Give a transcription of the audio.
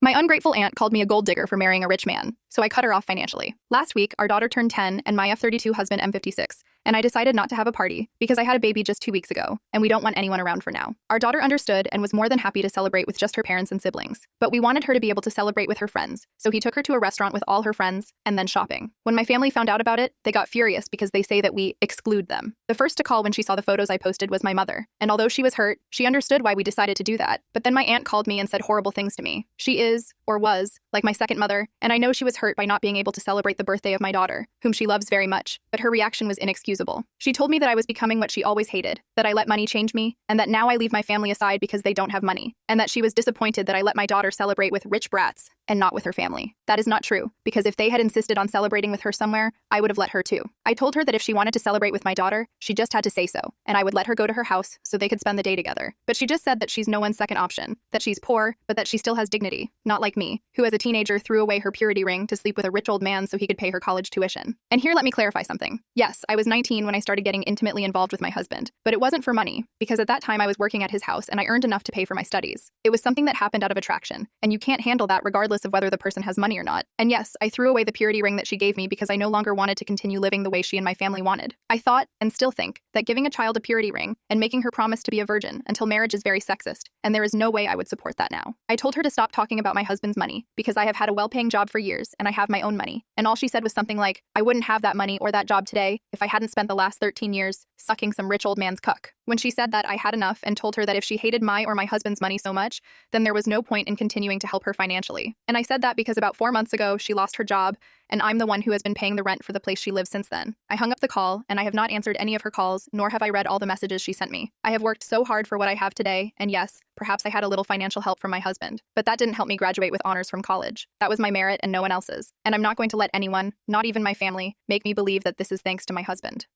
My ungrateful aunt called me a gold digger for marrying a rich man, so I cut her off financially. Last week, our daughter turned 10 and my F32 husband M56, and I decided not to have a party because I had a baby just 2 weeks ago, and we don't want anyone around for now. Our daughter understood and was more than happy to celebrate with just her parents and siblings, but we wanted her to be able to celebrate with her friends, so he took her to a restaurant with all her friends and then shopping. When my family found out about it, they got furious because they say that we exclude them. The first to call when she saw the photos I posted was my mother, and although she was hurt, she understood why we decided to do that. But then my aunt called me and said horrible things to me. She is, or was, like my second mother, and I know she was hurt by not being able to celebrate the birthday of my daughter, whom she loves very much, but her reaction was inexcusable. She told me that I was becoming what she always hated, that I let money change me, and that now I leave my family aside because they don't have money, and that she was disappointed that I let my daughter celebrate with rich brats and not with her family. That is not true, because if they had insisted on celebrating with her somewhere, I would have let her too. I told her that if she wanted to celebrate with my daughter, she just had to say so, and I would let her go to her house so they could spend the day together. But she just said that she's no one's second option, that she's poor, but that she still has dignity, not like me, who as a teenager threw away her purity ring to sleep with a rich old man so he could pay her college tuition. And here let me clarify something. Yes, I was 19 when I started getting intimately involved with my husband, but it wasn't for money, because at that time I was working at his house and I earned enough to pay for my studies. It was something that happened out of attraction, and you can't handle that regardless of whether the person has money or not. And yes, I threw away the purity ring that she gave me because I no longer wanted to continue living the way she and my family wanted. I thought, and still think, that giving a child a purity ring and making her promise to be a virgin until marriage is very sexist, and there is no way I would support that now. I told her to stop talking about my husband's money, because I have had a well-paying job for years and I have my own money. And all she said was something like, I wouldn't have that money or that job today if I hadn't spent the last 13 years sucking some rich old man's cuck. When she said that, I had enough and told her that if she hated my or my husband's money so much, then there was no point in continuing to help her financially. And I said that because about 4 months ago, she lost her job, and I'm the one who has been paying the rent for the place she lives since then. I hung up the call, and I have not answered any of her calls, nor have I read all the messages she sent me. I have worked so hard for what I have today, and yes, perhaps I had a little financial help from my husband, but that didn't help me graduate with honors from college. That was my merit and no one else's. And I'm not going to let anyone, not even my family, make me believe that this is thanks to my husband.